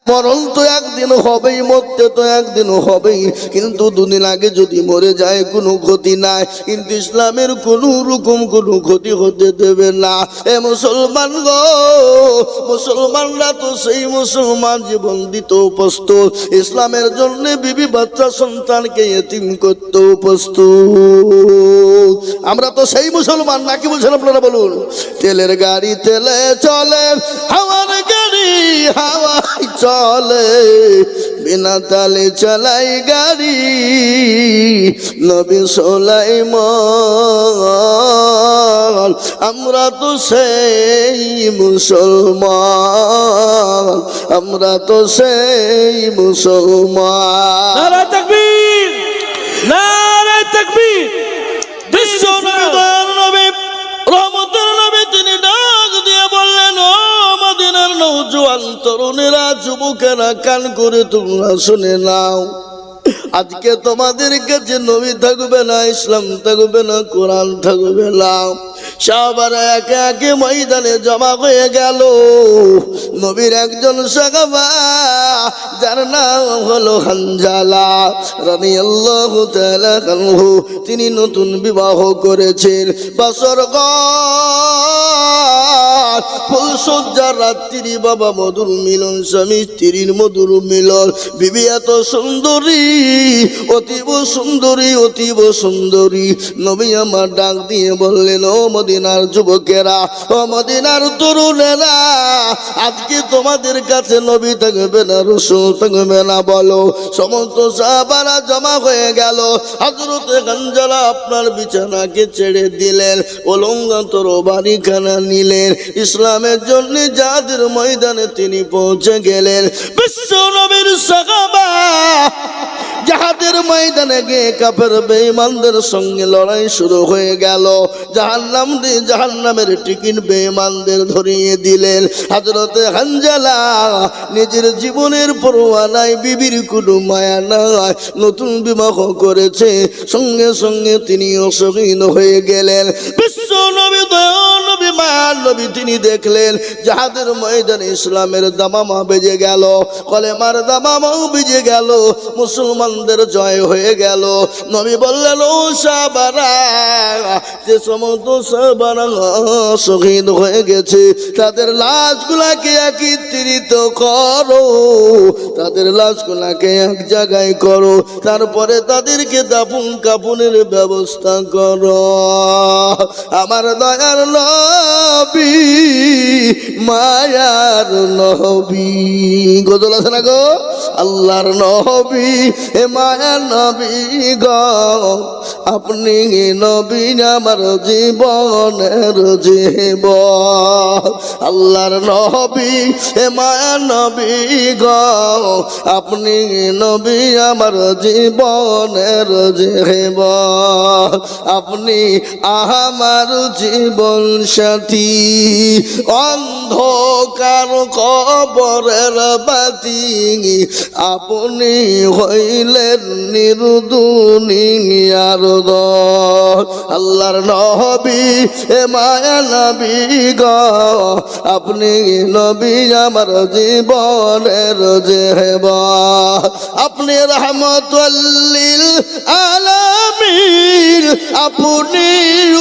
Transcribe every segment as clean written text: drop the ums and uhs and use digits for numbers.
মরণ তো একদিন হবেই, মরতে তো একদিন হবেই, কিন্তু দুদিন আগে যদি মরে যায় কোনো ক্ষতি নাই, কিন্তু ইসলামের কোনো রকম কোনো ক্ষতি হতে দেবে না। এ মুসলমান গো, মুসলমানরা তো সেই মুসলমান জীবন দিতে প্রস্তুত, ইসলামের জন্য বিবি বাচ্চা সন্তানকে এতিম করতে প্রস্তুত। আমরা তো সেই মুসলমান নাকি বলছেন আপনারা বলুন? তেলের গাড়ি তেলে চলে, হাওয়ার গাড়ি হাওয়ায় চলে, বিনা তালে চালাই গাড়ি নবী সুলাইমান। আমরা তো সেই মুসলমান, আমরা তো সেই মুসলমান। নারে তাকবীর, নারে তাকবীর। বিশ্ব নবী রহমতের নবী তিনি ডাক দিয়ে বললেন, ও মদিনার নওজোয়ান তরুণেরা, যুবকেরা, কান করে তোমরা শুনে নাও। আজকে তোমাদের কাছে নবী থাকবে না, ইসলাম থাকবে না, কোরআন থাকবে না। সাহাবারা একে একে ময়দানে জমা হয়ে গেল। নবীর একজন সাহাবা যার নাম হলো হানজালা রাদিয়াল্লাহু তাআলা আনহু, তিনি নতুন বিবাহ করেছেন। বছর ফুলসজ্জার রাত্রি, বাবা মধুর মিলন, স্বামী স্ত্রীর মধুর মিলন। বিবি এত সুন্দরী, অতীব সুন্দরী, অতীব সুন্দরী। নবী আমার ডাক দিয়ে বললেন, ও মদিনার যুবকেরা, ও মদিনার তরুণেরা, আজকে তোমাদের কাছে নবী থাকবে না, রাসূল থাকবে না, বলো। সমস্ত সাহাবারা জমা হয়ে গেল। হযরত হানজালা আপনার বিছানাকে ছেড়ে দিলেন, ওলঙ্গা তরবারিখানা নিলেন, ইসলামের জন্য যাদের ময়দানে তিনি পৌঁছে গেলেন। বিশ্ব নবীর সাহাবা যাহাদের ময়দানে গিয়ে কাফের বেঈমানদের সঙ্গে লড়াই শুরু হয়ে গেল। জাহান্নাম দিয়ে জাহান্নামের টিকিট বেঈমানদের ধরিয়ে দিলেন। হযরতে হানজালা নিজের জীবনের পরোয়া নাই, বিবির কোনো মায়া নাই, নতুন বিবাহ করেছে, সঙ্গে সঙ্গে তিনিও শহীদ হয়ে গেলেন। বিশ্ব নবী নবী মায়ার নবী তিনি দেখলেন যাহাদের ময়দানে ইসলামের দামামা বেজে গেল, কলেমার দামামাও বেজে গেল, মুসলমানদের জয় হয়ে গেল। নবী বললেন, ও সাহাবারা, যে সমস্ত সাহাবারা শহীদ হয়ে গেছে তাদের লাশগুলাকে একত্রিত করো, তাদের লাশগুলাকে এক জায়গায় করো, তারপরে তাদেরকে দাফন কাফনের ব্যবস্থা করো। আমার দয়ার নবী, মায়ার নবী, গজল আছে না গো? আল্লাহর নবী, এ মায়ার নবী গো, আপনি নবী আমার জীবনের জীবন। আল্লাহর নবী, এ মায়ার নবী গো, আপনি নবী আমার জীবনের জীবন। আপনি আমার জীবন সাথী, অন্ধকার কবরের বাতি, আপনি হইলেন নির্দুনিয়ার দল। আল্লাহর নবী, এ মায়া নবী গো, আপনি নবী আমার জীবনের জীবন। আপনি রাহমাতুল লিল আলামিন, আপনি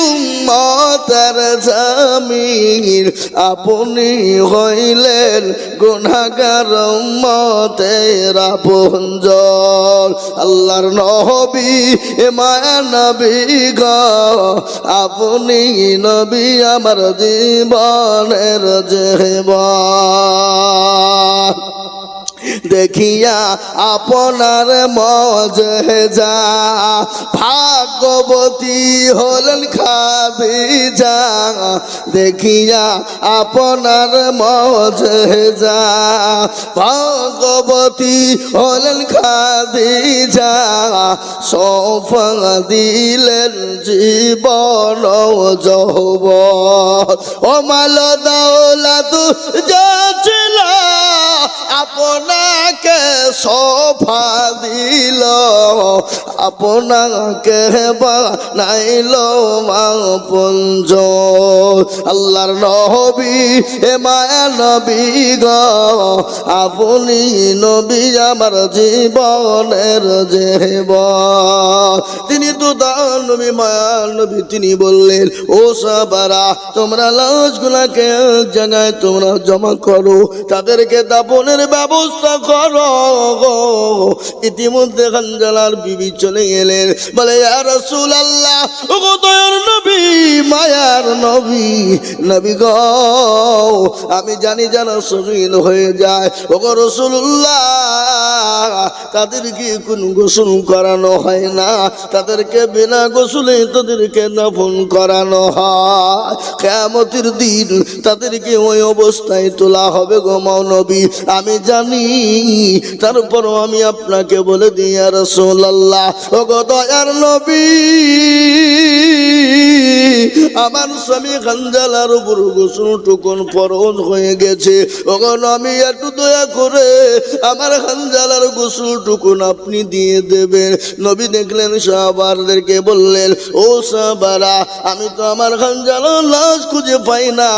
উম্মতের জামিন, আপনি হইলেন গুনাহগার উম্মতের আপনজন। আল্লাহর নবী, এ মায়া নবী গো, আপনি নবী আমার জীবনের জীবন। দেখিয়া আপনার মজেজা, ভাগ্যবতী হলেন খাদিজা, দেখিয়া আপনার মজেজা, ভাগ্যবতী হলেন খাদিজা, সৌফা দিলেন জীবন যৌবন। ও মাল দৌলত যা ছিল আপনাকে সোফা দিল আপনাকে বানাইল আপনজ আল্লাহর নবী এ মায়া নবী গো আপনি নবী আমার জীবনের জীবন তিনি তো তার নবী মায়ার নবী তিনি বললেন ও সাহাবারা তোমরা লাশগুলাকে এক জায়গায় তোমরা জমা করো তাদেরকে দাফনের ব্যবস্থা করো ইতিমধ্যে হানজালার বিবি চলে গেলেন বলে ইয়া রাসূলুল্লাহ ও গো দয়ার নবী মায়ার নবী নবী গো আমি জানি যারা শহীদ হয়ে যায় ও গো রাসূলুল্লাহ তাদেরকে কোনো গোসল করানো হয় না তাদেরকে বিনা গোসলে তাদেরকে দাফন করানো হয় কিয়ামতের দিন তাদেরকে ওই অবস্থায় তোলা হবে গো নবী আমি জানি তারপরও আমি আপনাকে বলে দিই ইয়া রাসূলুল্লাহ ও গো দয়ার নবী আমার স্বামী হানজালার উপর গোসল টুকুন ফরজ হয়ে গেছে ও গো নবী একটু দয়া করে আমার হানজালার গোসল টুকুন আপনি দিয়ে দেবেন নবী দেখলেন সাহাবাদেরকে বললেন ও সাহাবারা আমি তো আমার হানজালার লাশ খুঁজে পাই না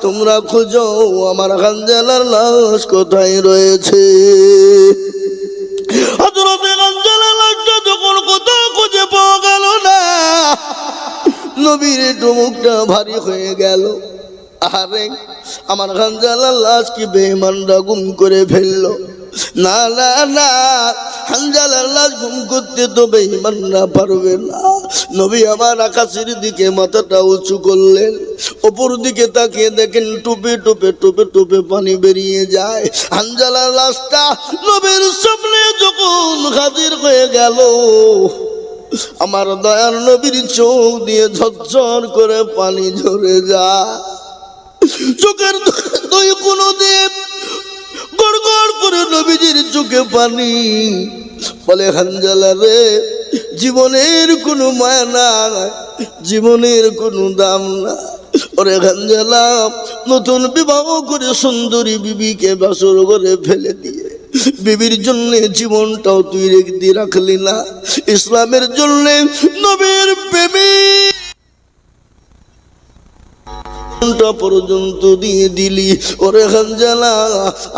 তোমরা খুঁজো আমার হানজালার লাশ কোথায় রয়েছে হযরতে হানজালার লাশটা যখন কোথাও খুঁজে পাওয়া গেল না নবীর একটু মুখটা ভারী হয়ে গেল আরে আমার হানজালার লাশ কি বেঈমানরা গুম করে ফেললো না না না হানজালার লাশ গুম করতে তো বেঈমানরা পারবে না নবী আমার আকাশের দিকে মাথাটা উঁচু করলেন উপর দিকে তাকিয়ে দেখেন টুপে টুপে টুপে টুপে পানি বেরিয়ে যায় হানজালার লাশটা নবীর সামনে যখন হাজির হয়ে গেল আমার দয়ার নবীর চোখ দিয়ে ঝরঝর করে পানি ঝরে যায় চোখের দুই কোণে দিয়ে গড় গড় করে নবীজির চোখে পানি বলে হানজালা রে জীবনের কোনো মায়া নাই জীবনের কোনো দাম না ওরে হানজালা নতুন বিবাহ করে সুন্দরী বিবিকে বাসর ঘরে ফেলে দিয়ে বিবির জন্য জীবনটাও তুই রেখে রাখলি না ইসলামের জন্য নবীর প্রেমিক পর্যন্ত দিয়ে দিলি ওরে হানজালা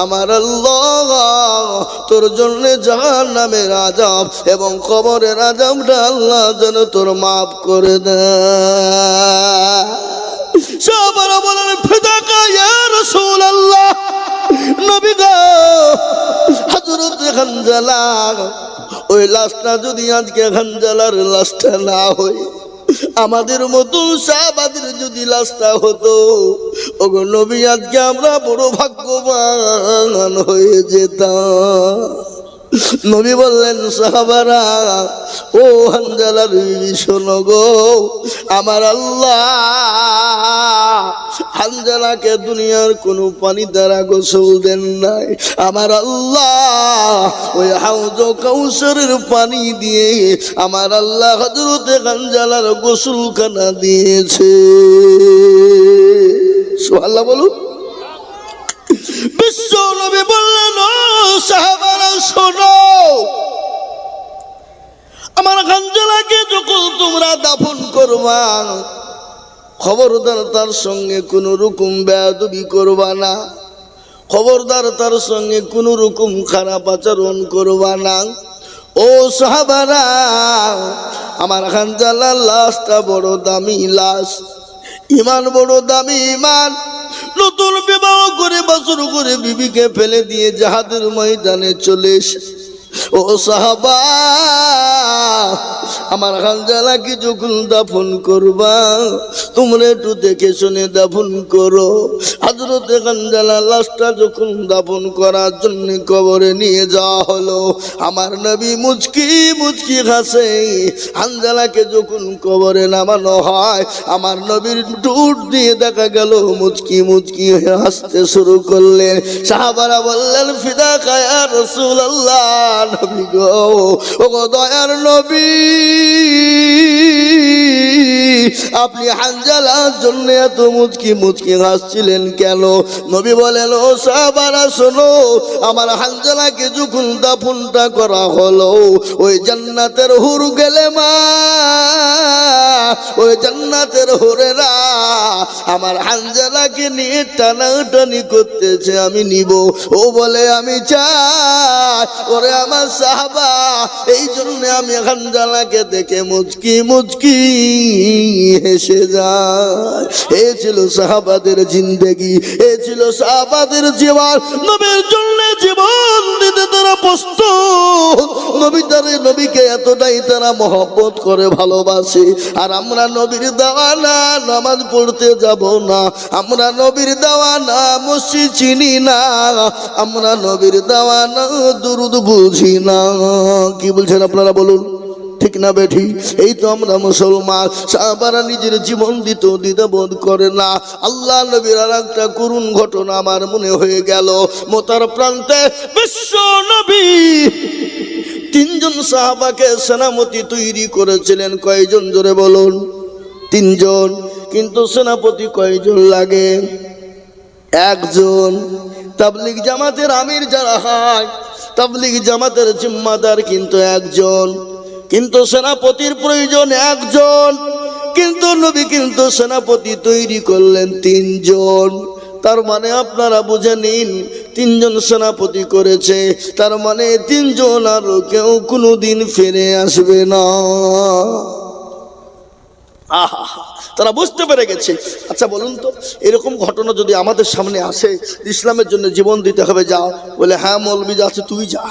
আমার আল্লাহ তোর জন্য জাহান্নামের আযাব এবং কবরের আযাবটা আল্লাহ যেন তোর মাফ করে দেয় সাহাবারা বলেন ফিদাকা ইয়া রাসূলুল্লাহ নবী গো হযরত হানজালা ওই লাশটা যদি আজকে হানজালার লাশটা না হয় আমাদের মতো সাহাবাদের যদি লাশটা হতো ওগো নবী আজকে আমরা বড় ভাগ্যবান হয়ে যেতাম নবী বললেন সাহাবারা ও হানজালার বিবি শোনো গো আমার আল্লাহ হানজালাকে দুনিয়ার কোনো পানি দ্বারা গোসল দেন নাই আমার আল্লাহ ওই হাউজ কাউসারের পানি দিয়ে আমার আল্লাহ হযরতে হানজালার গোসলখানা দিয়েছে সুবহানাল্লাহ বলুন বিশ্ব নবী বললেন ও সাহাবারা শোনো আমার হানজালাকে যখন তোমরা দাফন করবা খবরদার তার সঙ্গে কোনো রকম বেয়াদবি করবা না খবরদার তার সঙ্গে কোনো রকম খারাপ আচরণ করবা না ও সাহাবারা আমার হানজালার লাশটা বড় দামি লাশ ইমান বড় দামি ইমান নতুন বিবাহ করে বাসর করে বিবিকে ফেলে দিয়ে জিহাদের ময়দানে চলে এসে ও সাহাবা আমার হানজালাকে যখন দাফন করবা তোমরা একটু দেখে শুনে দাফন করো হযরতে হানজালার লাশটা যখন দাফন করার জন্য কবরে নিয়ে যাওয়া হলো আমার নবী মুচকি মুচকি হাসে হানজালাকে যখন কবরে নামানো হয় আমার নবীর ঠোঁট দিয়ে দেখা গেল মুচকি মুচকি হাসতে শুরু করলেন সাহাবারা বললেন ফিদাকা ইয়া রাসূলুল্লাহ নবী গো, ও গো দয়ার নবী, আপনি হানজালার জন্য এত মুচকি মুচকি হাসছিলেন কেন? নবী বলেন, ও সাহাবারা শোনো, আমার হানজালাকে যখন দাফনটা করা হলো, ওই জান্নাতের হুর গেলে মা, ওই জান্নাতের হুরেরা আমার হানজালাকে নিয়ে টানাটানি করতেছে, আমি নিব। ও বলে আমি চাই, ওরে আমার সাহাবা, এই জন্য আমি হানজালাকে দেখে মুচকি মুচকি হেসে যায়। এ ছিল সাহাবাদের জিন্দেগি, এ ছিল সাহাবাদের জীবন। নবীর জন্য জীবন দিতে তারা প্রস্তুত। নবীকে এতটাই তারা মহব্বত করে ভালোবাসে। আর আমরা নবীর দেওয়ানা নামাজ পড়তে যাব না, আমরা নবীর দেওয়ানা মসজিদ চিনি না, আমরা নবীর দেওয়ানা দুরুদ বুঝি না। কি বলছেন আপনারা বলুন, ঠিক না বেঠি? এই তো আমরা মুসলমান। সাহাবারা নিজের জীবন দিতে বোধ করে না। আল্লাহ নবীর আর একটা করুণ ঘটনা আমার মনে হয়ে গেল। মতার প্রান্তে বিশ্ব নবী তিনজন সাহাবাকে সেনাপতি তৈরি করেছিলেন। কয়জন জোরে বলুন? তিনজন। কিন্তু সেনাপতি কয়জন লাগে? একজন। তাবলিগ জামাতের আমির যারা হয়, তাবলিগ জামাতের জিম্মাদার কিন্তু একজন, কিন্তু সেনাপতির প্রয়োজন একজন। কিন্তু নবী কিন্তু সেনাপতি তৈরি করলেন তিনজন। তার মানে আপনারা বুঝে নিন, তিনজন সেনাপতি করেছে, তার মানে তিনজন আর কেউ কোনোদিন ফিরে আসবে না। আহা, তারা বুঝতে পেরে গেছে। আচ্ছা বলুন তো, এরকম ঘটনা যদি আমাদের সামনে আসে, ইসলামের জন্য জীবন দিতে হবে, যাও। বলে হ্যাঁ মৌলবি যাচ্ছে, তুই যা।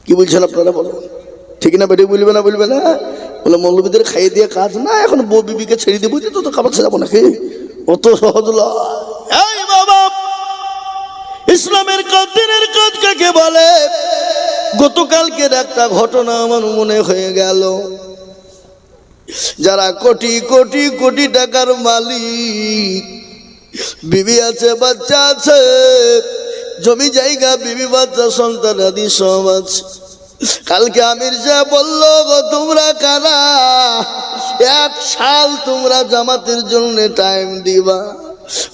কি বলছেন আপনারা বলুন, ঠিক না বেটে? বলবে না? বলবে না? বলে মৌলবীদের খাইয়ে দিয়ে কাজ না, এখন বউ বিবিকে ছেড়ে দেবো, তো খাবার ছেড়াবো নাকি? অত সহজ নয়। এই বাবা, ইসলামের কাজ, দিনের কাজ কাকে বলে? গতকালকের একটা ঘটনা আমার মনে হয়ে গেল। যারা কোটি কোটি কোটি টাকার মালিক, বিবি আছে, বাচ্চা আছে, জমি জায়গা, বিবি বাচ্চা, সন্তান আদি সব আছে। কালকে আমির সাহেব বললো, গো তোমরা কারা? 1 সাল তোমরা জামাতের জন্য টাইম দিবা।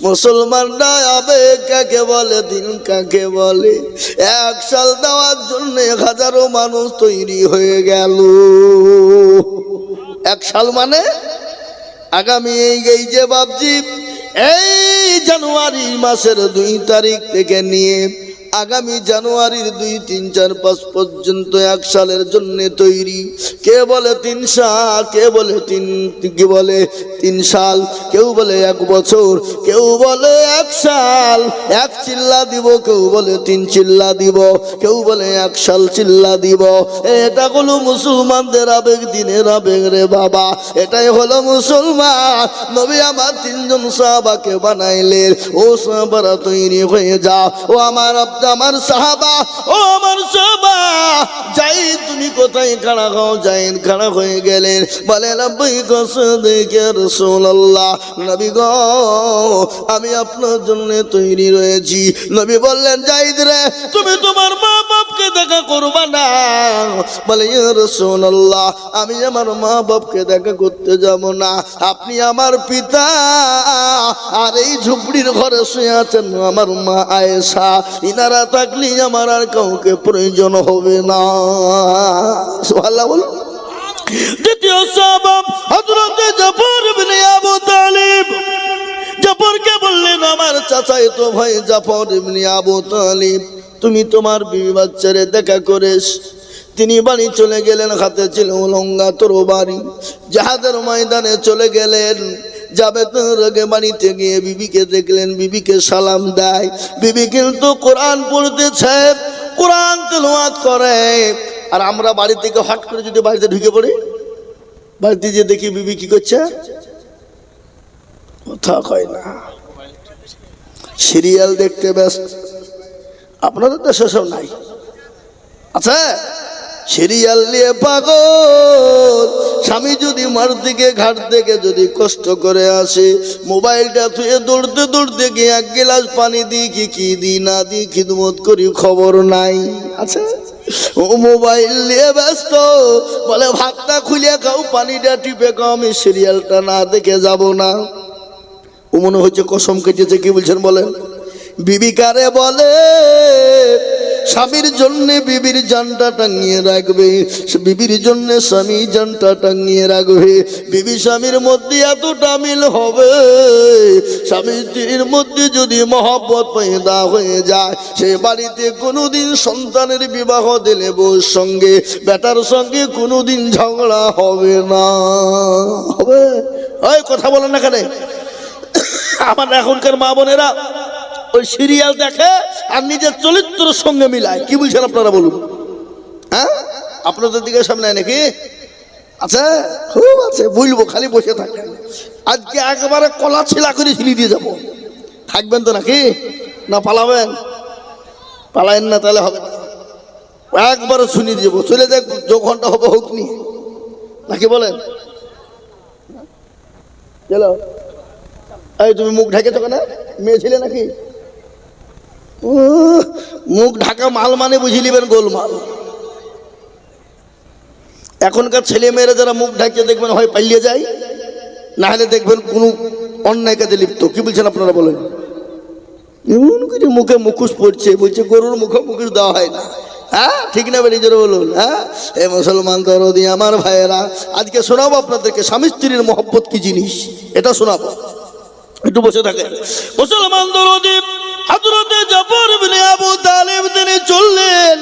মুসলমানরা আবেগ কাকে বলে, দিন কাকে বলে? 1 সাল দেওয়ার জন্য হাজারো মানুষ তৈরি হয়ে গেল। 1 সাল মানে আগামী এই যে বাবজি, এই জানুয়ারি মাসের 2 তারিখ থেকে নিয়ে আগামী জানুয়ারির 2, 3, 4, 5 পর্যন্ত 1 সালের জন্য তৈরি। কে বলে 3 সাল, কে বলে 3 সাল, কেউ বলে 1 বছর, কেউ বলে 1 সাল 1 চিল্লা দিব, কেউ বলে 3 চিল্লা দিব, কেউ বলে 1 সাল চিল্লা দিব। এটা হলো মুসলমানদের আবেগ, দিনের আবেগ রে বাবা। এটাই হলো মুসলমান। নবী আমার 3 জন সাহাবাকে বানাইলেন। ও সাহাবারা তৈরি হয়ে যাও। ও আমার সাহাবা, ও আমার সাহাবা, যাই তুমি কোথায় খাড়া হও? যাই খাড়া হয়ে গেলেন। বলে লাব্বাইক সাদিকা রাসূলুল্লাহ, নবী গো আমি আপনার জন্য তৈরি রয়েছি। নবী বললেন, যাইদ রে, তুমি তোমার মা বাপকে দেখা করবা না? বলে ইয়া রাসূলুল্লাহ, আমি আমার মা বাপকে দেখা করতে যাব না। আপনি আমার পিতা, আর এই ঝুপড়ির ঘরে শুয়ে আছেন আমার মা আয়েশা, ইনারা থাকলে আমার আর কাউকে প্রয়োজন হবে না। সুবহানাল্লাহ বলুন। দ্বিতীয় সাহাবা হযরত জাফর ইবনে আবু তালিব। জাফরকে বললেন, আমার চাচাতো ভাই জাফর ইবনে আবু তালিব, তুমি তোমার বিবি বাচ্চারে দেখা করেছ। তিনি বাড়ি চলে গেলেন, হাতে ছিল লঙ্গা তরবারি, জিহাদের ময়দানে চলে গেলেন। যাবে তোর আগে বাড়িতে গিয়ে বিবিকে দেখলেন, বিবিকে সালাম দেয়। বিবি কিন্তু কোরআন পড়তেছে, কোরআন তেলাওয়াত করে। আর আমরা বাড়ি থেকে হট করে যদি বাড়িতে ঢুকে পড়ি, বাড়িতে যে দেখি বিবি কি করছে, কথা কয় না, সিরিয়াল দেখতে ব্যস্ত। আপনাদের দেশে সব নাই? আচ্ছা, সিরিয়াল নিয়ে পাগল। স্বামী যদি মার দিকে ঘাট থেকে যদি কষ্ট করে আসে, মোবাইলটা থুয়ে দৌড়তে দৌড়তে গিয়ে 1 গ্লাস পানি দিই কি দিই না দিই, খিদমত করি, খবর নাই। আচ্ছা, ও মোবাইল নিয়ে ব্যস্ত, বলে ভাতটা খুলে খাও, পানিটা টিপে খাও, আমি সিরিয়ালটা না দেখে যাব না। ও মনে হচ্ছে কসম কেটেছে। কি বলছেন বলেন? বিবি কারে বলে? স্বামীর জন্য বিবির জানটা টাঙিয়ে রাখবে, বিবির জন্য স্বামী জানটা টাঙিয়ে রাখবে। বিবি স্বামীর মধ্যে এতটা মিল হবে, স্বামী স্ত্রীর মধ্যে যদি মহব্বত পয়দা হয়ে যায়, সে বাড়িতে কোনোদিন সন্তানের বিবাহ দিলে বউর সঙ্গে বেটার সঙ্গে কোনোদিন ঝগড়া হবে না। হবে? ওই কথা বলেন না কেন? আমার এখনকার মা বোনেরা ওই সিরিয়াল দেখে আর নিজের চরিত্রের সঙ্গে মিলায়। কি বলছেন আপনারা বলুন? হ্যাঁ, আপনাদের দিকে সামনে নাকি আচ্ছা? খুব আছে, বলবো, খালি বসে থাকেন। আজকে একেবারে কলা ছিলা করে ছিলি দিয়ে যাবো। থাকবেন তো নাকি? না পালাবেন? পালায়েন না, তাহলে হবে না। একবারে শুনিয়ে দেবো, চলে যাক, যখনটা হবে হোক নি, নাকি বলেন? চলো। এই তুমি মুখ ঢেকেছো কেন? মেয়ে ছিলে নাকি? মুখ ঢাকা মাল মানে বুঝে নিবেন গোলমাল। এখনকার ছেলে মেয়েরা যারা মুখ ঢাকিয়ে দেখবেন হয় পালিয়ে যায়, না হলে দেখবেন কোনো অন্যায় কাজে লিপ্ত। কি বলছেন আপনারা বলেন? এমন করে মুখে মুখোশ পড়ছে, বলছে গরুর মুখে মুখোশ দেওয়া হয় না। হ্যাঁ, ঠিক না বেরিয়ে জোরে বলুন। হ্যাঁ, এই মুসলমান দরদি আমার ভাইয়েরা, আজকে শোনাবো আপনাদেরকে স্বামী স্ত্রীর মহব্বত কি জিনিস, এটা শোনাবো। একটু বসে থাকেন। মুসলমান দরদি হযরতে জাফর ইবনে আবু তালিব তিনি চললেন,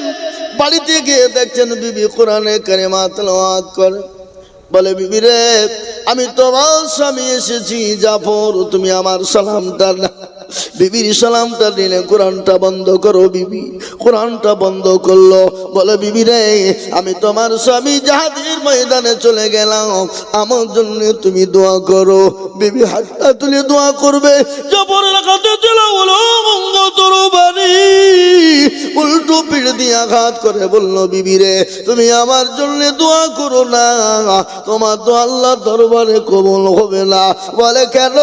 বাড়িতে গিয়ে দেখছেন বিবি কোরআনে কারিমা তেলাওয়াত করে। বলে, বিবি রে, আমি তোমার স্বামী এসেছি, জাফর তুমি আমার সালামটা না। বিবির সালামটা দিলে কোরআনটা বন্ধ করো। বিবি কোরআনটা বন্ধ করলো। বলে, বিবি রে, আমি তোমার স্বামী জিহাদের ময়দানে চলে গেলাম, আমার জন্য তুমি দোয়া করো। বিবি হাতটা তুলে দোয়া করবে, জাফরের কাছে চলে বলো মঙ্গ তরবারি উল্টো পিঠ দিয়ে আঘাত করে বলল, বিবি রে, তুমি আমার জন্য দোয়া করো না, তোমার তো আল্লাহ দরবারে কবুল হবে না। বলে, কেন?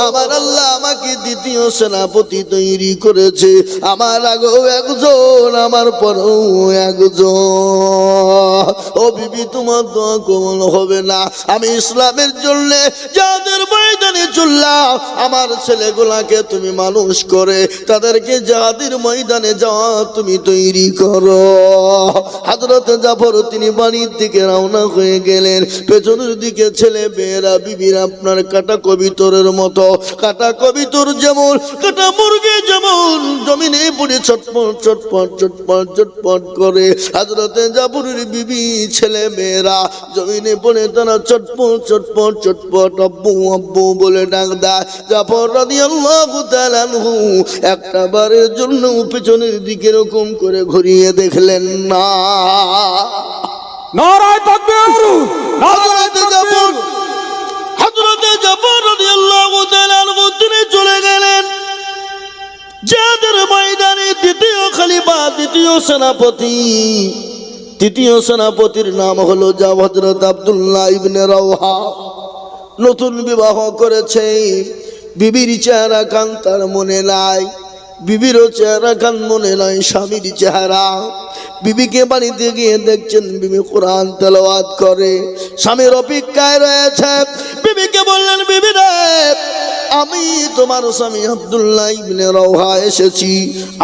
আমার আল্লাহ আমাকে দ্বিতীয় সেনাপতি তৈরি করেছে, আমার আগেও একজন, আমার পরেও একজন। ও বিবি, তোমার দোয়া কবুল হবে না। আমি ইসলামের জন্য যাদের ময়দানে চললাম, আমার ছেলেগুলাকে তুমি মানুষ করে তাদেরকে জাহাদের ময়দানে যাওয়া তুমি তৈরি করো। হযরত জাফর তিনি বাড়ির দিকে রওনা হয়ে গেলেন। পেছনের দিকে ছেলে মেয়েরা বিবির আপনার কাটা কবিতরের মতো, কাটা কবিতর যেমন, কাটা মুরগি যেমন জমিনে পড়ে ছটপট ছটপট ছটপট ছটপট করে, হযরতে জাফরের বিবি ছেলে মেয়েরা জমিনে পড়ে তারা ছটপট ছটপট ছটপট আব্বু আব্বু বলে ডাক দেয়। জাফর রাদিয়াল্লাহু তাআলা আনহু একটা বারের জন্য পেছনের দিকে এরকম করে ঘুরিয়ে দেখলেন না। নারায়ে তাকবীর, নারায়ে তাকবীর। হযরতে জাফর রাদিয়াল্লাহু তাআলা আনহু তিনি চলে গেলেন জিহাদের ময়দানে। দ্বিতীয় খলিফা, দ্বিতীয় সেনাপতি, তৃতীয় সেনাপতির নাম হলো হযরত আব্দুল্লাহ ইবনে রাওহা। নতুন বিবাহ করেছে, বিবির চেহারা কান তার মনে নাই, বিবিরও চেহারা কান মনে নাই স্বামীর চেহারা। বিবিকে বাড়িতে গিয়ে দেখছেন বিবি কোরআন তেলাওয়াত করে, স্বামীর অপেক্ষায় রয়েছে। বিবিকে বললেন, বিবি রে, আমি তোমার স্বামী আব্দুল্লাহ ইবনে রাওহা এসেছি,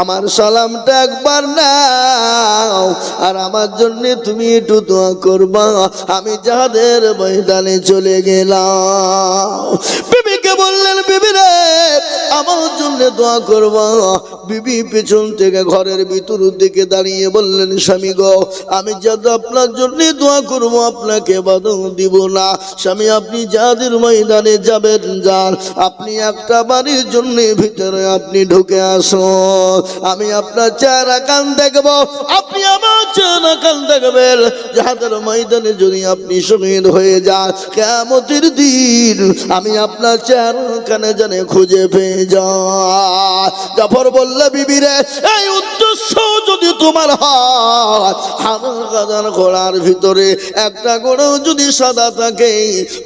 আমার সালামটা একবার নাও, আর আমার জন্য তুমি একটু দোয়া করবা, আমি যাদের ময়দানে চলে গেলাম। বিবিকে বললেন, বিবি রে, আমার জন্য দোয়া করবা। বিবি পেছন থেকে ঘরের ভিতর দিকে দাঁড়িয়ে বললেন, স্বামী গো, আমি যাতে আপনার জন্য দোয়া করবো, আপনাকে বাধা দিব না। স্বামী, আপনি যাদের ময়দানে যাবেন যান, আপনি একটা বাড়ির জন্য ভিতরে আপনি ঢুকে আসুন, আমি আপনার চেহারা কান দেখব, আপনি আমার চেহারা কান দেখবেন। যাদের ময়দানে যদি আপনি শহীদ হয়ে যান, কিয়ামতের দিন আমি আপনার চেহারা কানে জানে খুঁজে পেয়ে যাই। জাফর বলল, বিবি রে, এই উদ্দেশ্য অবশ্য যদি তোমার হয় হাজার হাজার ঘোড়ার ভিতরে একটা ঘোড়াও যদি সাদা থাকে,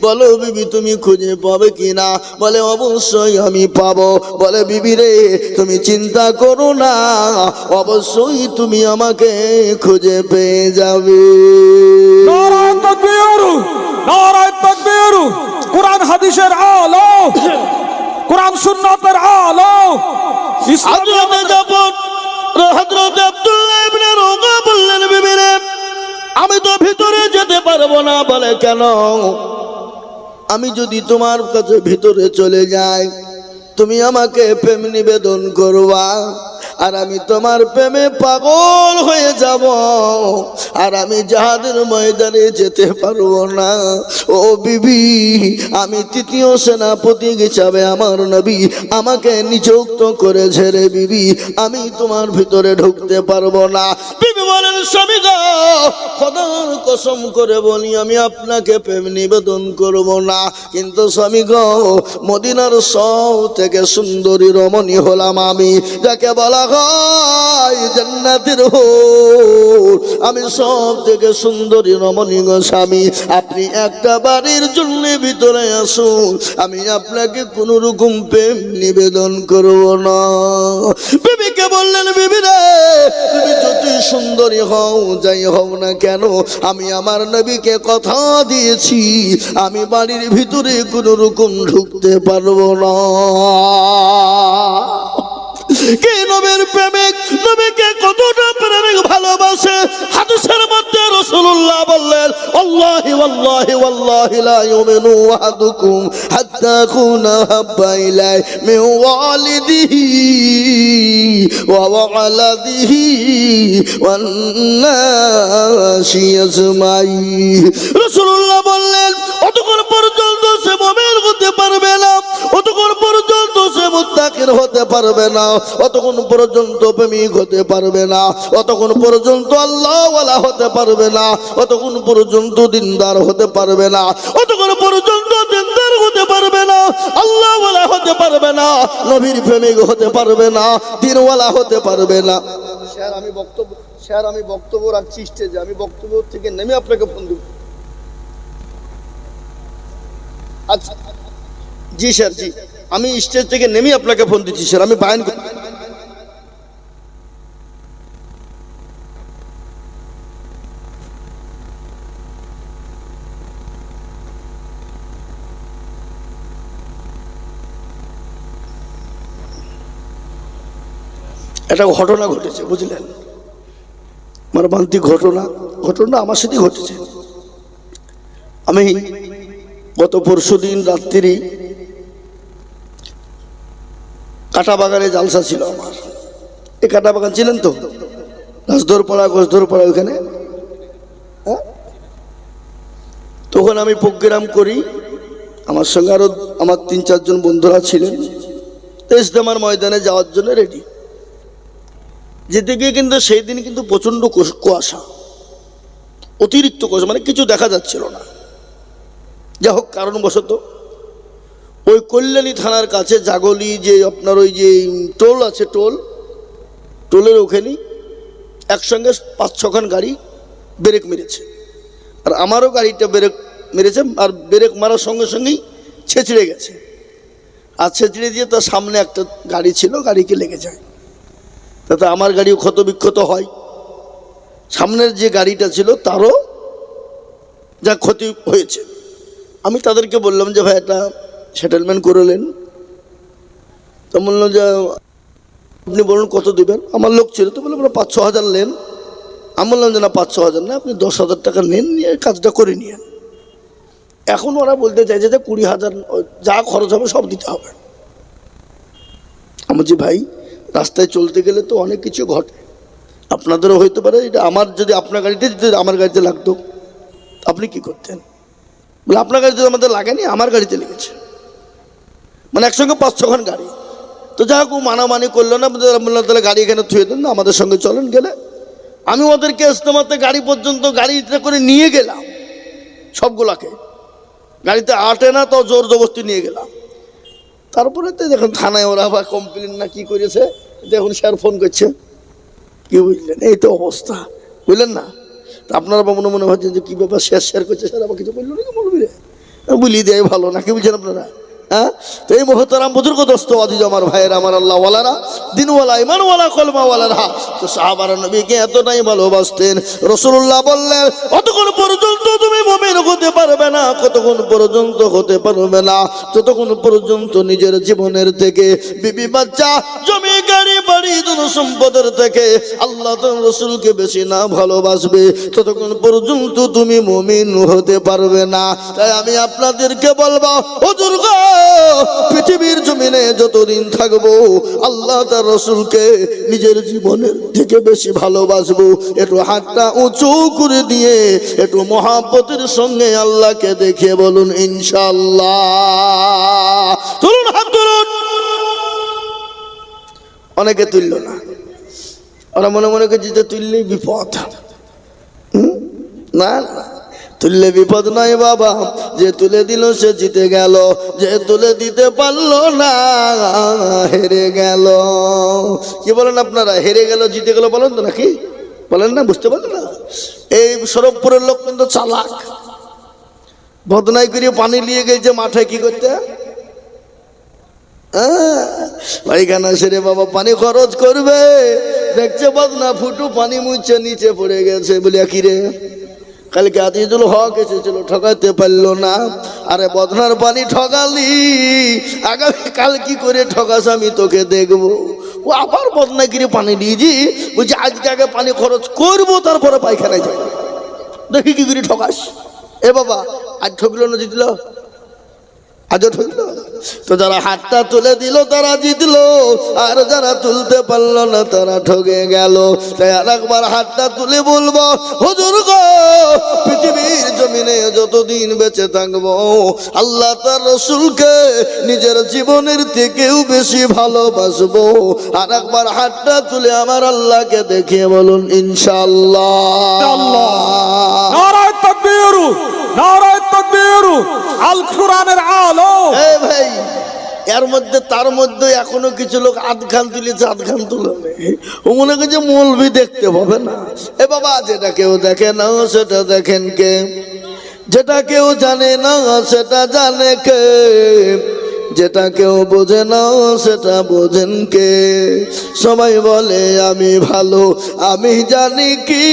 বলো বিবি তুমি খুঁজে পাবে কিনা? বলে অবশ্যই আমি পাবো। বলে বিবি রে তুমি চিন্তা করো না, অবশ্যই তুমি আমাকে খুঁজে পেয়ে যাবে। নারায়ে তাকবীর, নারায়ে তাকবীর। কোরআন হাদিসের আলো, কোরআন সুন্নাতের আলো। হযরতে জাফর হযরতে আব্দুল্লাহ ইবনে রওহা বললেন বিবি রে আমি তো ভিতরে যেতে পারবো না। বলে কেন? আমি যদি তোমার কাছে ভিতরে চলে যাই তুমি আমাকে প্রেম নিবেদন করবা, আর আমি তোমার প্রেমে পাগল হয়ে যাব, আর আমি জিহাদের ময়দানে যেতে পারবো না। ও বিবি, আমি তৃতীয় সেনাপতি হিসাবে আমার নবী আমাকে নিযুক্ত করেছে রে বিবি, আমি তোমার ভিতরে ঢুকতে পারবো না। বিবি বলেন স্বামী গো, খোদার কসম করে বলি আমি আপনাকে প্রেম নিবেদন করব না, কিন্তু স্বামী গো মদিনার সব থেকে সুন্দরী রমণী হলাম আমি, যাকে বলা হয় জান্নাতের হুর। আমি সব থেকে সুন্দরী রমণী গো স্বামী, আপনি একটা বাড়ির জন্য ভিতরে আসুন, আমি আপনাকে কোন রকম প্রেম নিবেদন করব না। বিবিকে বললেন বিবি রে তুমি যতই সুন্দরী হও যাই হও না কেন, আমি আমার নবীকে কথা দিয়েছি আমি বাড়ির ভিতরে কোন রকম ঢুকতে পারবো না। কে নবীর প্রেমিক, নবীকে কতটা প্রেমিক ভালোবাসে, হাদিসের মধ্যে রাসূলুল্লাহ বললেন আল্লাহি ওয়াল্লাহি ওয়াল্লাহি লা ইউমিনু আহাদুকুম হাত্তা কুনা হাব্বা ইলাই মিন ওয়ালিদিহি ওয়া ওয়ালাদিহি ওয়ান নাসি আজমাইন। রাসূলুল্লাহ বললেন অতক্ষণ পর্যন্ত সে মুমিন হতে পারবে না, অতক্ষণ পর্যন্ত সে মুত্তাকির হতে পারবে না, অতক্ষণ পর্যন্ত প্রেমিক হতে পারবে না, অতক্ষণ পর্যন্ত আল্লাহওয়ালা হতে পারবে না, অতক্ষণ পর্যন্ত দিনদার হতে পারবে না, অতক্ষণ পর্যন্ত দিনদার হতে পারবে না, আল্লাহওয়ালা হতে পারবে না, নবীর প্রেমিক হতে পারবে না, দিনওয়ালা হতে পারবে না। স্যার আমি বক্তব্য রাখছি স্টেজে, আমি বক্তব্য থেকে নেমে আপনাকে ফোন দেব। আচ্ছা জি স্যার, জি আমি স্টেজ থেকে নেমে আপনাকে ফোন দিচ্ছি স্যার, আমি বায়ান একটা ঘটনা ঘটেছে বুঝলেন, মর্মান্তিক ঘটনা, ঘটনা আমার সাথে ঘটেছে। আমি গত পরশুদিন রাত্রি কাটা বাগানে জালসা ছিল আমার। এই কাটা বাগান ছিলেন তো, রাজধরপাড়া গোসধরপাড়া ওইখানে, হ্যাঁ? তখন আমি প্রোগ্রাম করি, আমার সঙ্গে আরো আমার 3-4 জন বন্ধুরা ছিলেন, ইজতেমার ময়দানে যাওয়ার জন্য রেডি। যেতে গিয়ে কিন্তু সেই দিন কিন্তু প্রচন্ড কুয়াশা, অতিরিক্ত কুয়াশা, মানে কিছু দেখা যাচ্ছিল না। যা হোক কারণবশত ওই কল্যাণী থানার কাছে জাগলি যে আপনার ওই যে টোল আছে, টোলের ওখানে একসঙ্গে 5-6 খান গাড়ি ব্রেক মেরেছে, আর আমারও গাড়িটা ব্রেক মেরেছে, আর ব্রেক মারার সঙ্গে সঙ্গেই ছেঁচড়ে গেছে, আর ছেঁচড়ে দিয়ে তার সামনে একটা গাড়ি ছিল, গাড়িকে লেগে যায়, তাতে আমার গাড়িও ক্ষত বিক্ষত হয়, সামনের যে গাড়িটা ছিল তারও যা ক্ষতি হয়েছে। আমি তাদেরকে বললাম যে ভাই একটা সেটেলমেন্ট করলেন, তো বললাম যে আপনি বলুন কত দেবেন, আমার লোক ছিল তো, বললাম 5-6 হাজার নেন। আমি বললাম যে না 5-6 হাজার না, আপনি 10,000 টাকা নেন, নিয়ে কাজটা করে নিয়েন। এখন ওরা বলতে চাইছে যে 20,000 যা খরচ হবে সব দিতে হবে। আমি বলছি ভাই রাস্তায় চলতে গেলে তো অনেক কিছু ঘটে, আপনাদেরও হইতে পারে, এটা আমার যদি আপনার গাড়িতে যদি আমার গাড়িতে লাগতো আপনি কি করতেন? বলে আপনার গাড়িতে আমাদের লাগেনি, আমার গাড়িতে লেগেছে, মানে একসঙ্গে 5-6 খান গাড়ি। তো যা হোক মানামানি করলো না, বললাম তাহলে গাড়ি এখানে থুয়ে দেন না, আমাদের সঙ্গে চলেন। গেলে আমি ওদেরকে ইজতেমাতে গাড়ি পর্যন্ত গাড়িতে করে নিয়ে গেলাম, সবগুলাকে গাড়িতে আটে না, তো জোর জবরদস্তি নিয়ে গেলাম। তারপরে তো দেখুন থানায় ওরা আবার কমপ্লেন না কি করেছে, দেখুন স্যার ফোন করছে, কি বুঝলেন? এই তো অবস্থা, বুঝলেন না? তা আপনারা মনে মনে ভাবছেন যে কি ব্যাপার, শেয়ার করছে, স্যার আবার কিছু বললো নাকি বলবি রে, বলি দেয় ভালো না, কি বুঝছেন আপনারা? হ্যাঁ, তো এই মহতারাম বুজুর্গ দোস্ত আজিজ আমার ভাইয়ের, আমার আল্লাহ ওয়ালারা, দিনওয়ালা ইমানওয়ালা কলমাওয়ালারা, তো সাহাবারা নবীকে এতটাই ভালোবাসতেন। রাসূলুল্লাহ বললেন, অতক্ষণ পর্যন্ত তুমি মুমিন হতে পারবে না, কতক্ষণ পর্যন্ত হতে পারবে না, যতক্ষণ পর্যন্ত নিজের জীবনের থেকে, বিবি বাচ্চা, জমি গাড়ি বাড়ি ধন সম্পদের থেকে আল্লাহ তাআলা রাসূলকে বেশি না ভালোবাসবে, ততক্ষণ পর্যন্ত তুমি মুমিন হতে পারবে না। তাই আমি আপনাদেরকে বলবো, হুজুর গো, পৃথিবীর জমিনে যতদিন থাকবো আল্লাহ তার রাসূলকে নিজের জীবনের থেকে বেশি ভালোবাসবো। একটু হাতটা উঁচু করে দিয়ে একটু মহাব্বতের সঙ্গে আল্লাহকে দেখে বলুন ইনশাআল্লাহ। তুলুন, হাত তুলুন। অনেকে তুলল না, ওরা মনে মনে করছে যে তুললেই বিপদ। না না, তুললে বিপদ নয় বাবা, যে তুলে দিল সে জিতে গেল, যে তুলে দিতে পারলো না হেরে গেল। কি বলেন আপনারা? হেরে গেল জিতে গেল বলেন তো নাকি? বলেন না? বুঝতে পারেন না? এই সরবপুরের লোক কিন্তু চালাক, বদনাই করে পানি নিয়ে গেছে মাঠে, কি করতে? পায়খানা সেরে বাবা পানি খরচ করবে, দেখছে বদনা ফুটু পানি মুছে নিচে পড়ে গেছে, বলে কি রে, কালকে আজিজুল হক এসেছিল, ঠকাতে পারলো না। আরে বদনার পানি ঠকালি, আগামীকাল কি করে ঠকাস আমি তোকে দেখবো। ও আবার বদনাগিরি পানি দিয়েছি, বলছি আজকে আগে পানি খরচ করবো তারপরে পায়খানায় যাবো, দেখি কি করে ঠকাস। এ বাবা, আজ ঠকলো না জিতলো? আজও ঠকলো। তো যারা হাতটা তুলে দিল তারা জিতলো, আর যারা তুলতে পারলো না তারা ঠকে গেল। তাই আর একবার হাতটা তুলে বলবো, হুজুর গো, পৃথিবীর জমিনে যতদিন বেঁচে থাকবো আল্লাহ তার রাসূলকে নিজের জীবনের থেকেও বেশি ভালোবাসবো। আর একবার হাতটা তুলে আমার আল্লাহকে দেখিয়ে বলুন ইনশাআল্লাহ। নারায়ে তাকবীর, নারায়ে তাকবীর, আল কোরআনের আলো। এই ভাই, এর মধ্যে তার মধ্যে এখনো কিছু লোক আধখান তুলেছে, আধখান তুলে ও মনে করছে মৌলভী দেখতে পাবে না। এ বাবা, যেটা কেউ দেখে না সেটা দেখেন কে? যেটা কেউ জানে না সেটা জানে কে? যেটা কেউ বোঝে না সেটা বোঝেন কে? সবাই বলে আমি ভালো, আমি জানি কি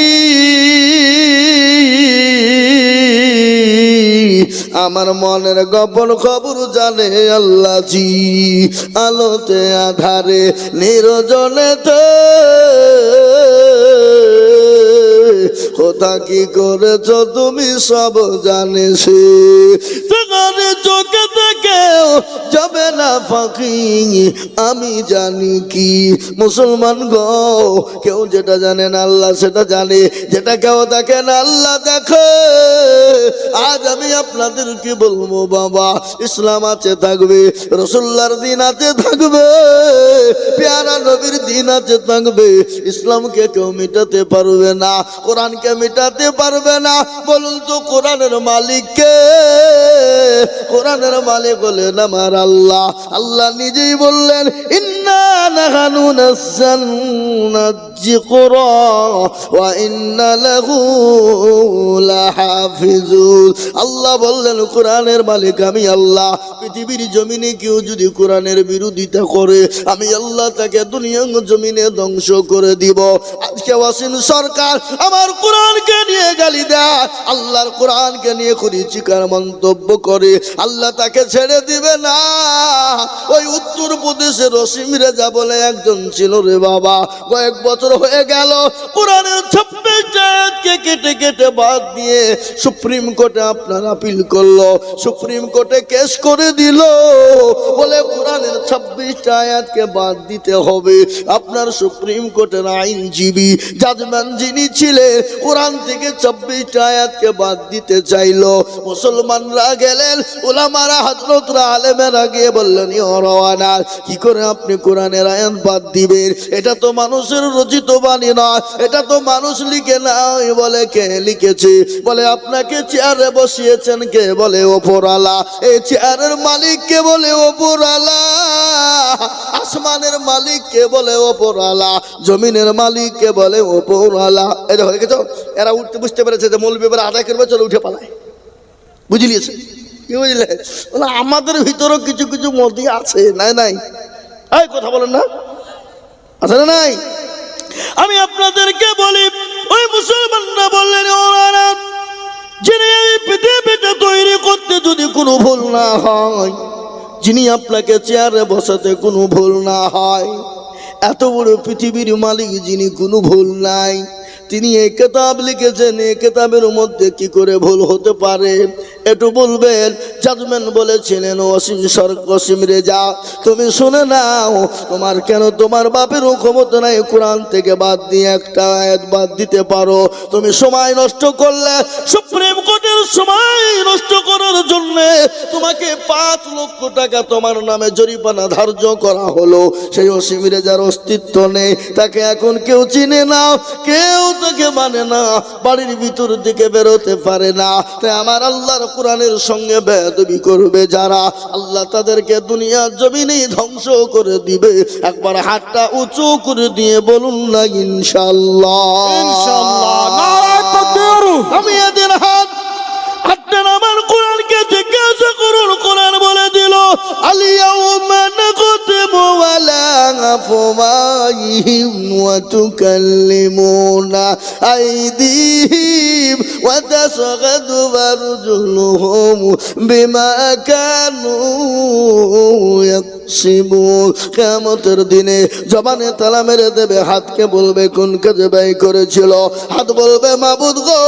আমার মনের গোপন খবর জানে আল্লাহ জি। আলোতে আধারে নিরজনেতে কোথা কি করেছ তুমি সব জানিস, চোখে থেকেও যাবে না ফাঁকি, আমি জানি কি। মুসলমান গো, কেউ যেটা জানে না আল্লাহ সেটা জানে, যেটা কেউ দেখে না আল্লাহ দেখে। আজ আমি আপনাদেরকে বলবো বাবা, ইসলাম আছে থাকবে, রাসূলুল্লাহর দিন আছে থাকবে, পেয়ারা নবীর দিন আছে থাকবে। ইসলামকে কেউ মিটাতে পারবে না, কোরআনকে মিটাতে পারবে না। বলুন তো কোরআনের মালিক কে? কোরআনের মালিক বলেন আমার আল্লাহ। আল্লাহ নিজেই বললেন, ইন্না নাহনু নাযালনা যিকরা ওয়া ইন্না লাহু লাহাফিজুন। আল্লাহ বললেন, কোরআনের মালিক আমি আল্লাহ। পৃথিবীর জমিনে কেউ যদি কোরআনের বিরোধিতা করে আমি আল্লাহ তাকে দুনিয়ার জমিনে ধ্বংস করে দিব। আজকে ওয়াসিম সরকার আমার কোরআনকে নিয়ে গালি দেয়, আল্লাহর কোরআনকে নিয়ে কুরুচিকর মন্তব্য করে, আল্লাহ তাকে ছেড়ে দিবে না। ওই উত্তর প্রদেশের রসিম রেজা বলে একজন ছিল রে বাবা, কয়েক বছর হয়ে গেল কোরআনের 26 আয়াতকে কেটে কেটে বাদ দিয়ে সুপ্রিম কোর্টে আপনার আপিল করলো, সুপ্রিম কোর্টে কেস করে দিল, বলে কোরআনের 26 আয়াতকে বাদ দিতে হবে। আপনার সুপ্রিম কোর্টের আইনজীবী জাজম্যান যিনি ছিলেন, কোরআন থেকে 26 আয়াতকে বাদ দিতে চাইলো। মুসলমানরা গেলেন, উলামারা হযরতরা আলেমেরা গিয়ে বললেন, ইয়া রাওয়ানা, কি করে আপনি কোরআনের কোরআনের আয়াত বাদ দিবেন। এটা তো মানুষের রচিত বাণী নয়, এটা তো মানুষ লিখে নাই। বলে কে লিখেছে? বলে আপনাকে চেয়ারে বসিয়েছেন কে? বলে ওপরওয়ালা। এই চেয়ারের মালিক কে? বলে ওপরওয়ালা। আসমানের মালিক কে? বলে ওপরওয়ালা। জমিনের মালিক কে? বলে ওপরওয়ালা। এই দেখো দেখেছো, এরা উঠতে বুঝতে পেরেছে যে মৌলবী এবার আদায় করবে, চলো উঠে পালায়। বুঝলিয়েছে কি? বুঝলে আমাদের ভিতরেও কিছু কিছু মতি আছে, নাই নাই? এই কথা বলেন না, আছে না নাই? আমি আপনাদেরকে বলি, ওই মুসলমানরা বললেন ওরা যিনি এই পৃথিবীটা তৈরি করতে যদি কোনো ভুল না হয়, যিনি আপনাকে চেয়ারে বসাতে কোনো ভুল না হয়, এত বড় পৃথিবীর মালিক যিনি, কোনো ভুল নাই, তিনি এই কিতাব লিখেছেন। এই কিতাবের মধ্যে কি করে ভুল হতে পারে? একটু বলবেন। জাজমেন্ট বলেছিলেন অসীম অসীম রেজা, তুমি শুনে নাও, তোমার কেন তোমার বাপের ক্ষমতা নাই কোরআন থেকে বাদ দিয়ে একটা আয়াত বাদ দিতে পারো? তুমি সময় নষ্ট করলে, সুপ্রিম কোর্টের সময় নষ্ট করার জন্য তোমাকে 5 লক্ষ টাকা তোমার নামে জরিমানা ধার্য করা হলো। সেই অসীম রেজার অস্তিত্ব নেই, তাকে এখন কেউ চিনে না, কেউ তাকে মানে না, বাড়ির ভিতর দিকে বেরোতে পারে না। তাই আমার আল্লাহর কোরআনের সঙ্গে বেয়াদবি করবে যারা, আল্লাহ তাদেরকে দুনিয়ার জমিনেই ধ্বংস করে দিবে। একবার হাতটা উঁচু করে দিয়ে বলুন না ইনশাআল্লাহ। ইনশাআল্লাহ। নারায়ে তাকবীর। আমি এদের হাতটা আমার কোরআনকে জিজ্ঞাসা করুন, কোরআন বলে দিল আলিয়াউমা নাকতিমু আলা আফওয়াহিহিম ওয়া তুকাল্লিমুনা আইদিহিম ওয়া তাশহাদু আরজুলুহুম বিমা কানু ইয়াকসিবুন। কিয়ামতের দিনে জবানে তালা মেরে দেবে, হাতকে বলবে কোন কাজে ব্যয় করেছিল? হাত বলবে মাবুদ গো,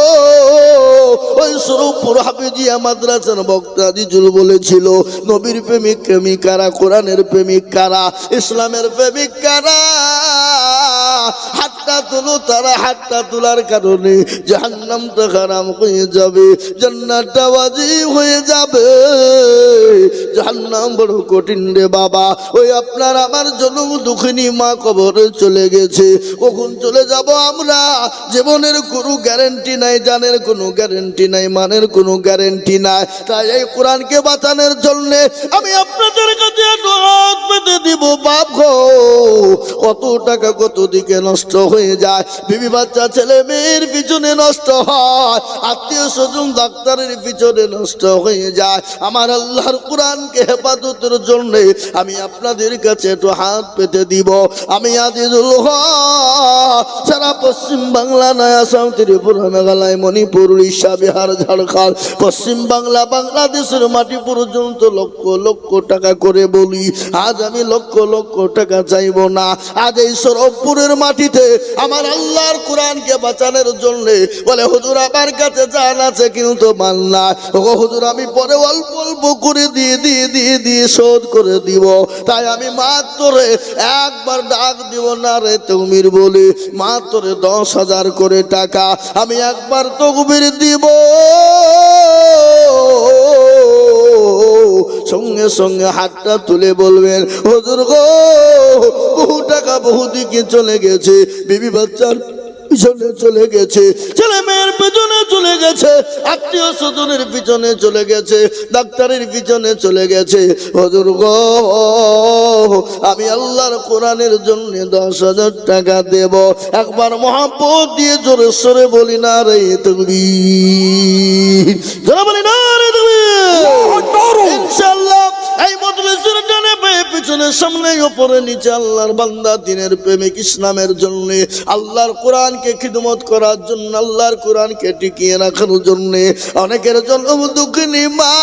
ওই স্বরূপপুর হাফিজিয়া মাদ্রাসার বক্তা আজিজুল বলেছিল নবীর প্রেমিক প্রেমিকারা, কোরআনের প্রেমিক কারা, ইসলামের প্রেমিক কারা? হাতটা তুলো। তারা হাতটা তোলার কারণে জাহান্নামটা হারাম হয়ে যাবে, জান্নাতটা ওয়াজিব হয়ে যাবে। জাহান্নাম বড় কঠিন রে বাবা। ওই আপনার আমার জনম দুঃখিনী মা কবরে চলে গেছে, কখন চলে যাব আমরা? জীবনের কোনো গ্যারান্টি নাই, জানের কোনো গ্যারান্টি নাই, মানের কোনো গ্যারান্টি নাই। তাই এই কোরআনকে বাঁচানোর জন্য আমি আপনাদের কাছে একটু হাত পেতে দিব। বাপ গো, কত টাকা কত দিকে নষ্ট হয়ে যায়, বিবি বাচ্চা ছেলে মেয়ের পিছনে নষ্ট হয়, আত্মীয় স্বজন ডাক্তারের পিছনে নষ্ট হয়ে যায়। আমার আল্লাহর কোরআনকে হেফাজতের জন্য আমি আপনাদের কাছে একটু হাত পেতে দিব। আমি আজিজুল হক সারা পশ্চিম বাংলা, নয় আসাম, ত্রিপুরা, মেঘালয়, মণিপুর, উড়িষ্যা, বিহার, ঝাড়খণ্ড, পশ্চিম বাংলা, বাংলাদেশের মাটি পর্যন্ত লক্ষ লক্ষ টাকা করে বলি। আজ আমি লক্ষ লক্ষ টাকা চাইব না। আজ এই সরবপুরের মাটিতে আমার আল্লাহর কোরআনকে বাঁচানোর জন্য বলে হুজুর আমার কাছে জান আছে কিন্তু মাল না। ও হুজুর আমি পরে অল্প অল্প করে দিয়ে শোধ করে দিব। তাই আমি মাত্র একবার ডাক দিব না রে তকবীর বলে, মাত্র 10,000 করে টাকা আমি একবার তকবীর দিব। সঙ্গে সঙ্গে হাতটা তুলে বলবেন হুজুর গো, বহু টাকা বহু দিকে চলে গেছে, বিবি বাচ্চার পিছনে চলে গেছে, ছেলে মেয়ের পিছনে চলে গেছে, আত্মীয় স্বজনের পিছনে চলে গেছে, ডাক্তারের পিছনে চলে গেছে। হুজুর গো, আমি আল্লাহর কোরআনের জন্য 10,000 টাকা দেব। একবার মহাব্বত দিয়ে জোরে সরে বলি না রে তাকবীর, জোরে বলি না রে তাকবীর। ইনশাআল্লাহ এই মজলিসের ডানে বাঁয়ে পিছনে সামনে উপরে নিচে আল্লাহর বান্দা দ্বীনের প্রেমিক ইসলামের জন্য, আল্লাহর কোরআনকে খিদমত করার জন্য, আল্লাহর কোরআনকে টিকিয়ে রাখার জন্য অনেকের জন্ম দুঃখিনী মা,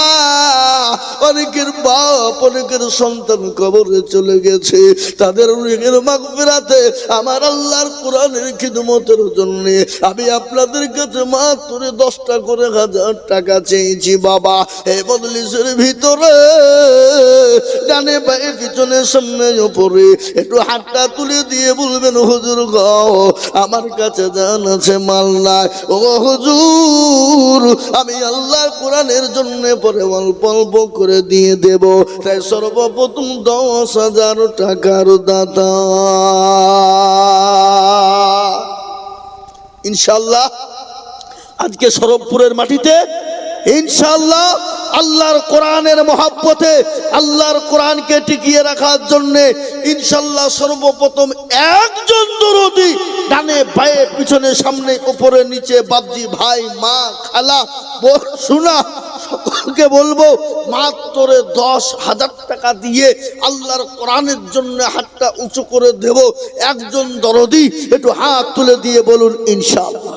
অনেকের বাপ, অনেকের সন্তান কবরে চলে গেছে। তাদের রুহের মাগফিরাতে আমার আল্লাহর কোরআনের খিদমতের জন্য আমি আপনাদের কাছে মাত্র 10টা করে 1000 টাকা চেয়েছি বাবা। এই মজলিসের ভিতরে ডানে বাঁয়ে পিছনে সামনে উপরে একটু হাতটা তুলে দিয়ে বলবেন হুজুর গো আমার কাছে জান আছে মাল নাই, ও হুজুর আমি আল্লাহর কোরআনের জন্য পরে অল্প অল্প করে দিয়ে দেব। তাই সর্বপ্রথম 10,000 টাকার দাতা ইনশাআল্লাহ আজকে শরফপুরের মাটিতে ইনশাআল্লাহ আল্লাহর কোরআনের মহব্বতে আল্লাহর কোরআনকে টিকিয়ে রাখার জন্য ইনশাআল্লাহ সর্বপ্রথম একজন দরদি ডানে বায়ে পিছনে সামনে উপরে নিচে বাপজি ভাই মা খালা শোনা সকলকে বলবো মাত্র 10,000 টাকা দিয়ে আল্লাহর কোরআনের জন্য হাতটা উঁচু করে দেব। একজন দরদি একটু হাত তুলে দিয়ে বলুন ইনশাআল্লাহ।